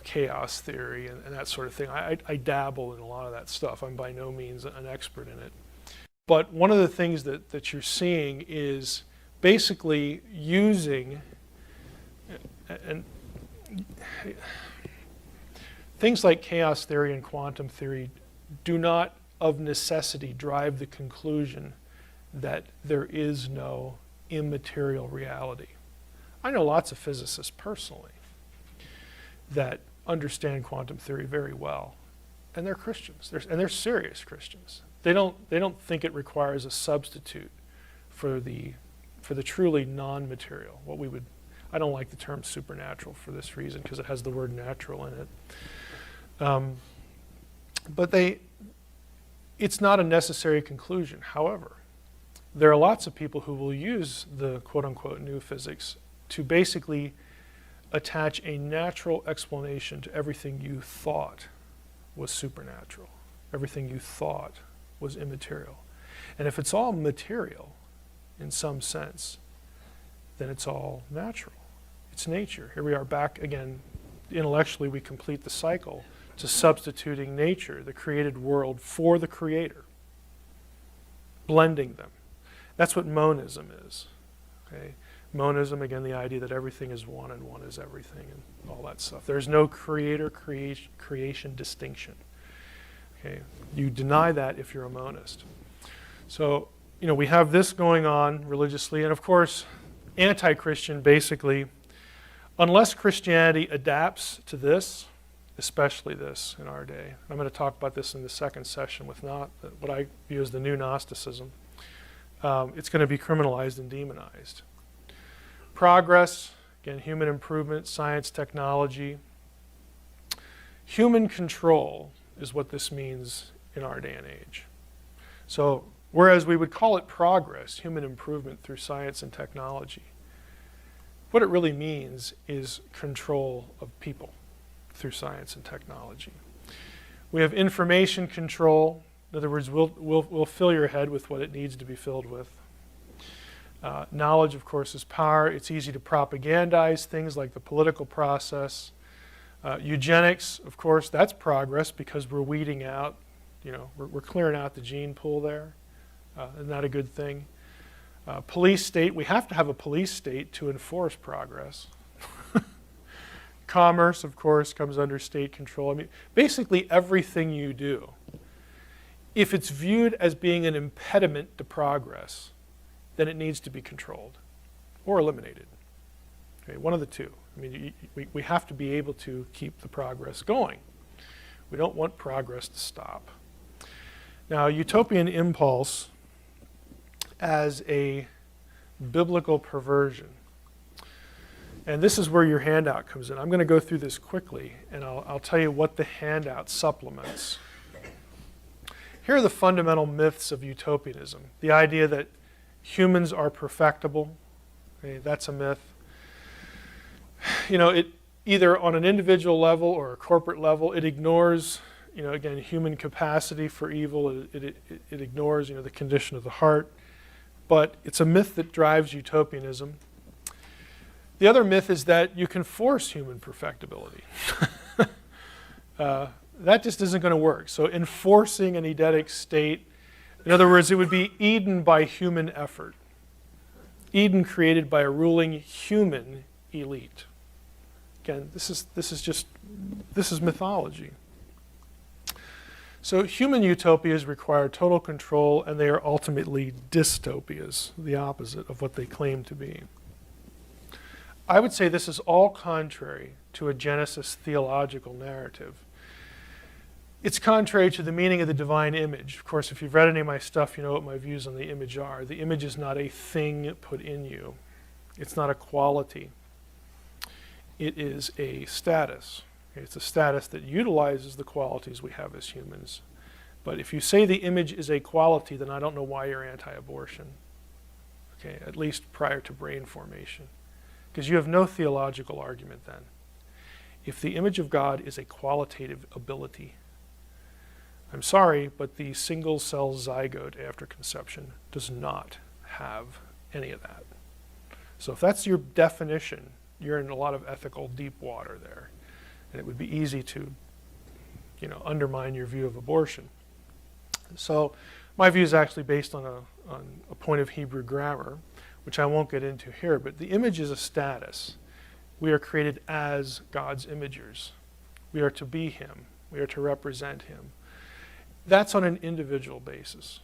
chaos theory and that sort of thing. I dabble in a lot of that stuff. I'm by no means an expert in it. But one of the things that you're seeing is basically using and things like chaos theory and quantum theory do not of necessity drive the conclusion that there is no immaterial reality. I know lots of physicists personally that understand quantum theory very well, and they're Christians, and they're serious Christians. They don't think it requires a substitute for the truly non-material. I don't like the term supernatural for this reason because it has the word natural in it. But it's not a necessary conclusion. However, there are lots of people who will use the quote-unquote new physics to basically attach a natural explanation to everything you thought was supernatural, everything you thought was immaterial. And if it's all material in some sense, then it's all natural. It's nature. Here we are back again. Intellectually, we complete the cycle to substituting nature, the created world, for the creator, blending them. That's what monism is. Okay? Monism, again, the idea that everything is one and one is everything and all that stuff. There's no creation distinction. Okay? You deny that if you're a monist. So, we have this going on religiously, and of course, anti-Christian basically, unless Christianity adapts to this, especially this in our day. I'm going to talk about this in the second session with what I view as the new Gnosticism. It's going to be criminalized and demonized. Progress, again, human improvement, science, technology. Human control is what this means in our day and age. So, whereas we would call it progress, human improvement through science and technology, what it really means is control of people through science and technology. We have information control. In other words, we'll fill your head with what it needs to be filled with. Knowledge, of course, is power. It's easy to propagandize things like the political process. Eugenics, of course, that's progress because we're weeding out, we're clearing out the gene pool there. Isn't that a good thing? Police state, we have to have a police state to enforce progress. Commerce, of course, comes under state control. I mean, basically everything you do, if it's viewed as being an impediment to progress, then it needs to be controlled or eliminated. Okay, one of the two. I mean, we have to be able to keep the progress going. We don't want progress to stop. Now, utopian impulse as a biblical perversion. And this is where your handout comes in. I'm going to go through this quickly, and I'll tell you what the handout supplements. Here are the fundamental myths of utopianism. The idea that humans are perfectible. Okay, that's a myth. It either on an individual level or a corporate level, it ignores, again, human capacity for evil. It ignores, the condition of the heart. But it's a myth that drives utopianism. The other myth is that you can force human perfectibility. That just isn't going to work. So enforcing an Edenic state, in other words, it would be Eden by human effort. Eden created by a ruling human elite. Again, this is mythology. So human utopias require total control, and they are ultimately dystopias, the opposite of what they claim to be. I would say this is all contrary to a Genesis theological narrative. It's contrary to the meaning of the divine image. Of course, if you've read any of my stuff, you know what my views on the image are. The image is not a thing put in you. It's not a quality. It is a status. It's a status that utilizes the qualities we have as humans. But if you say the image is a quality, then I don't know why you're anti-abortion. Okay, at least prior to brain formation. Because you have no theological argument then. If the image of God is a qualitative ability, I'm sorry, but the single-cell zygote after conception does not have any of that. So if that's your definition, you're in a lot of ethical deep water there. And it would be easy to, undermine your view of abortion. So my view is actually based on a point of Hebrew grammar, which I won't get into here, but the image is a status. We are created as God's imagers. We are to be Him. We are to represent Him. That's on an individual basis.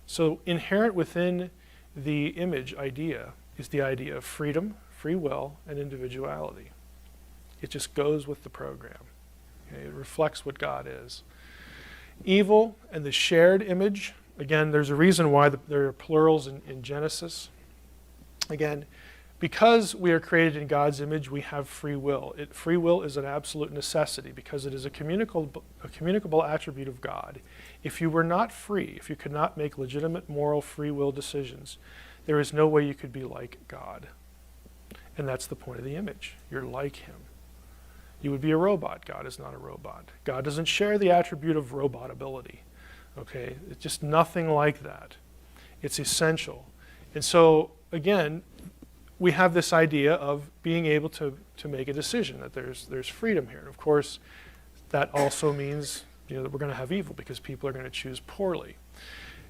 So inherent within the image idea is the idea of freedom, free will, and individuality. It just goes with the program. Okay? It reflects what God is. Evil and the shared image, again, there's a reason why there are plurals in Genesis. Again, because we are created in God's image, we have free will. Free will is an absolute necessity because it is a communicable attribute of God. If you were not free, if you could not make legitimate moral free will decisions, there is no way you could be like God. And that's the point of the image. You're like Him. You would be a robot. God is not a robot. God doesn't share the attribute of robot ability. Okay? It's just nothing like that. It's essential. And so, again, we have this idea of being able to make a decision, that there's freedom here. And of course, that also means that we're going to have evil because people are going to choose poorly.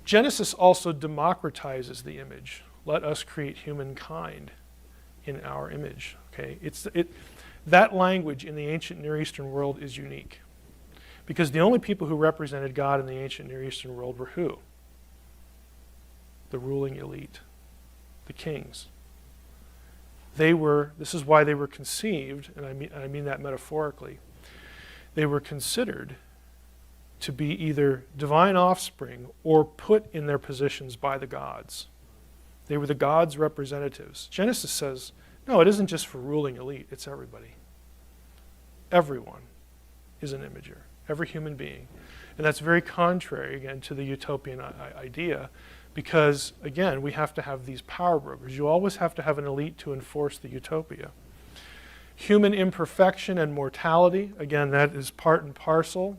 Genesis also democratizes the image. Let us create humankind in our image. Okay, that language in the ancient Near Eastern world is unique, because the only people who represented God in the ancient Near Eastern world were who? The ruling elite, the kings. This is why they were conceived, and I mean that metaphorically. They were considered to be either divine offspring or put in their positions by the gods. They were the gods' representatives. Genesis says, no, it isn't just for ruling elite, it's everybody. Everyone is an imager, every human being. And that's very contrary, again, to the utopian idea, because, again, we have to have these power brokers. You always have to have an elite to enforce the utopia. Human imperfection and mortality, again, that is part and parcel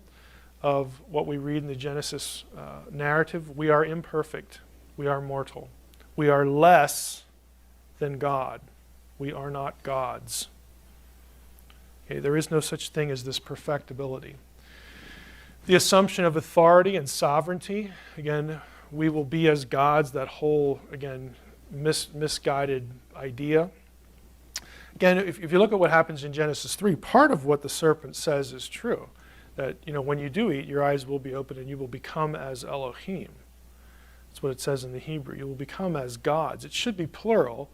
of what we read in the Genesis narrative. We are imperfect. We are mortal. We are less than God. We are not gods. Okay, there is no such thing as this perfectibility. The assumption of authority and sovereignty, again, we will be as gods, that whole, again, misguided idea. Again, if you look at what happens in Genesis 3, part of what the serpent says is true. That, when you do eat, your eyes will be open and you will become as Elohim. That's what it says in the Hebrew. You will become as gods. It should be plural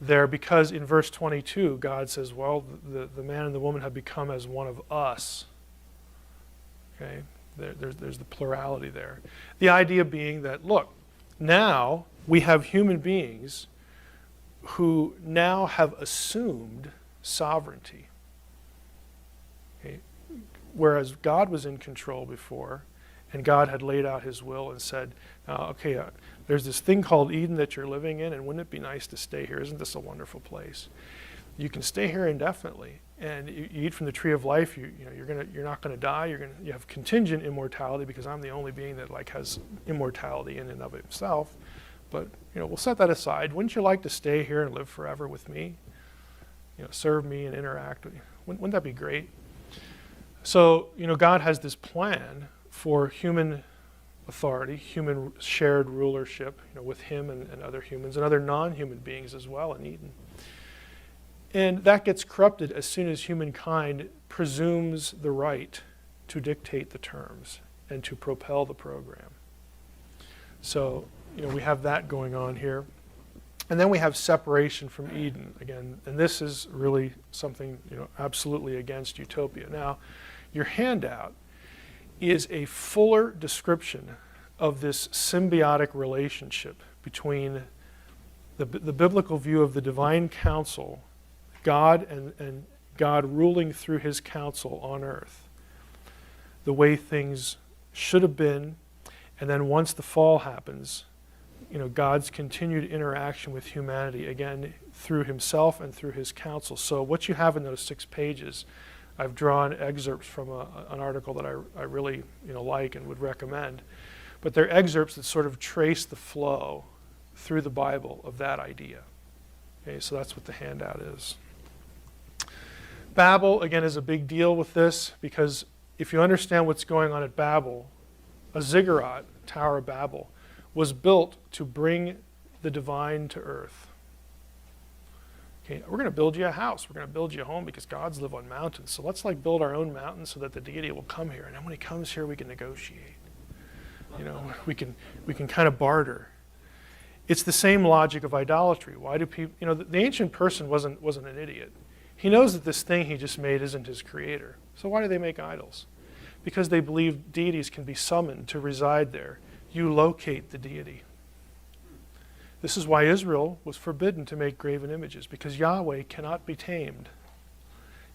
there, because in verse 22, God says, well, the man and the woman have become as one of us. Okay? There's the plurality there. The idea being that, look, now we have human beings who now have assumed sovereignty. Okay? Whereas God was in control before, and God had laid out His will and said, there's this thing called Eden that you're living in, and wouldn't it be nice to stay here? Isn't this a wonderful place? You can stay here indefinitely, and you eat from the tree of life. You're not going to die. You have contingent immortality, because I'm the only being that has immortality in and of himself. But we'll set that aside. Wouldn't you like to stay here and live forever with me? serve me and interact with you. Wouldn't that be great? So, God has this plan for human authority, human shared rulership, with him and other humans and other non-human beings as well in Eden. And that gets corrupted as soon as humankind presumes the right to dictate the terms and to propel the program. So, we have that going on here. And then we have separation from Eden again, and this is really something, absolutely against utopia. Now, your handout is a fuller description of this symbiotic relationship between the biblical view of the divine counsel, God and God ruling through his counsel on earth, the way things should have been, and then once the fall happens, God's continued interaction with humanity, again, through himself and through his counsel. So what you have in those 6 pages, I've drawn excerpts from an article that I really like and would recommend. But they're excerpts that sort of trace the flow through the Bible of that idea. Okay, so that's what the handout is. Babel, again, is a big deal with this because if you understand what's going on at Babel, a ziggurat, Tower of Babel, was built to bring the divine to earth. Okay, we're going to build you a house. We're going to build you a home because gods live on mountains. So let's build our own mountain so that the deity will come here. And then when he comes here, we can negotiate. We can kind of barter. It's the same logic of idolatry. Why do people? The ancient person wasn't an idiot. He knows that this thing he just made isn't his creator. So why do they make idols? Because they believe deities can be summoned to reside there. You locate the deity. This is why Israel was forbidden to make graven images, because Yahweh cannot be tamed.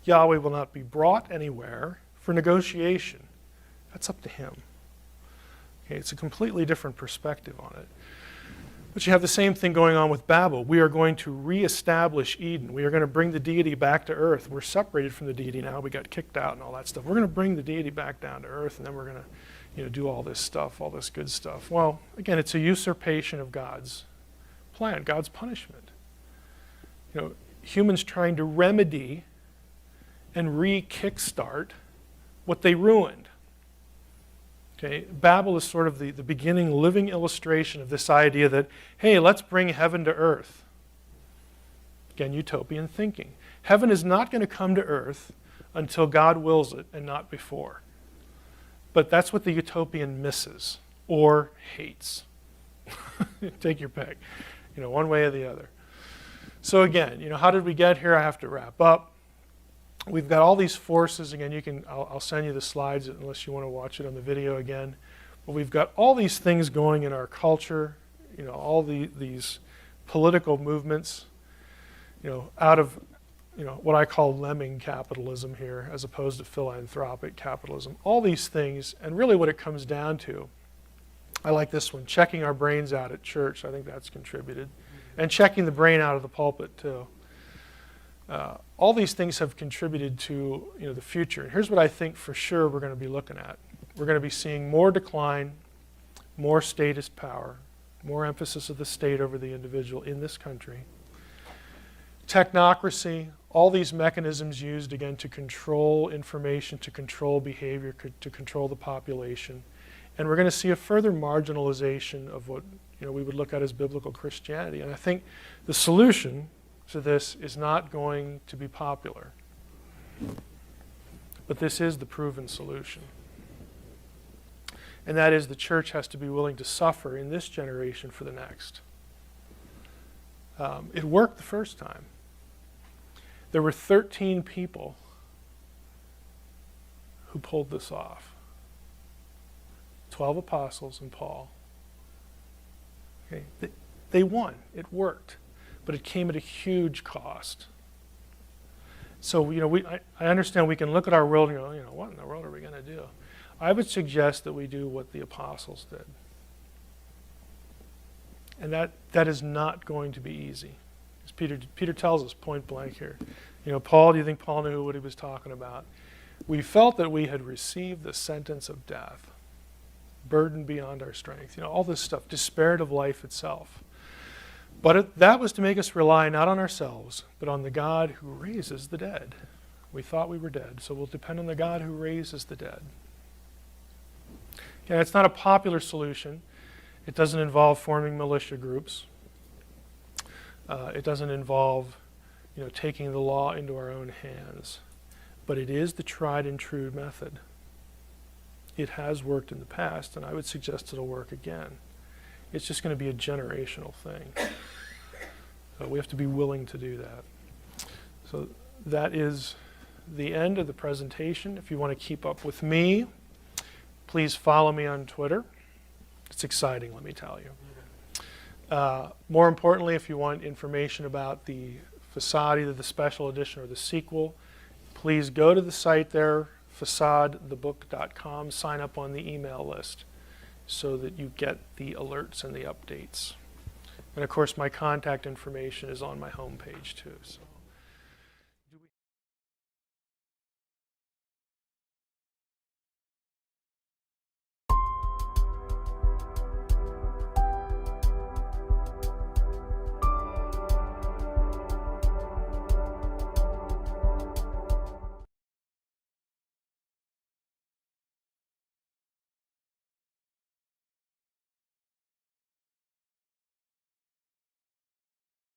Yahweh will not be brought anywhere for negotiation. That's up to him. Okay, it's a completely different perspective on it. But you have the same thing going on with Babel. We are going to reestablish Eden. We are going to bring the deity back to earth. We're separated from the deity now. We got kicked out and all that stuff. We're going to bring the deity back down to earth, and then we're going to do all this stuff, all this good stuff. Well, again, it's a usurpation of God's plan, God's punishment. Humans trying to remedy and re-kickstart what they ruined. Okay, Babel is sort of the beginning living illustration of this idea that, hey, let's bring heaven to earth. Again, utopian thinking. Heaven is not going to come to earth until God wills it and not before. But that's what the utopian misses or hates. Take your pick, one way or the other. So again, how did we get here? I have to wrap up. We've got all these forces. Again, I'll send you the slides unless you want to watch it on the video again. But we've got all these things going in our culture, all these political movements, out of what I call lemming capitalism here as opposed to philanthropic capitalism. All these things, and really what it comes down to, I like this one, checking our brains out at church. I think that's contributed. And checking the brain out of the pulpit too. All these things have contributed to the future. And here's what I think for sure we're going to be looking at. We're going to be seeing more decline, more statist power, more emphasis of the state over the individual in this country. Technocracy, all these mechanisms used again to control information, to control behavior, to control the population. And we're going to see a further marginalization of what we would look at as biblical Christianity. And I think the solution to this is not going to be popular. But this is the proven solution. And that is the church has to be willing to suffer in this generation for the next. It worked the first time. There were 13 people who pulled this off. 12 apostles and Paul. Okay, they won. It worked. But it came at a huge cost. So, I understand we can look at our world and go, what in the world are we going to do? I would suggest that we do what the apostles did. And that is not going to be easy. As Peter tells us point blank here. Paul, do you think Paul knew what he was talking about? We felt that we had received the sentence of death, burdened beyond our strength. All this stuff, despaired of life itself. But that was to make us rely not on ourselves, but on the God who raises the dead. We thought we were dead, so we'll depend on the God who raises the dead. Okay, it's not a popular solution. It doesn't involve forming militia groups. It doesn't involve, taking the law into our own hands. But it is the tried and true method. It has worked in the past, and I would suggest it'll work again. It's just going to be a generational thing. So we have to be willing to do that. So that is the end of the presentation. If you want to keep up with me, please follow me on Twitter. It's exciting, let me tell you. More importantly, if you want information about the facade, either the special edition or the sequel, please go to the site there, facadethebook.com, sign up on the email list so that you get the alerts and the updates. And of course, my contact information is on my homepage too. So.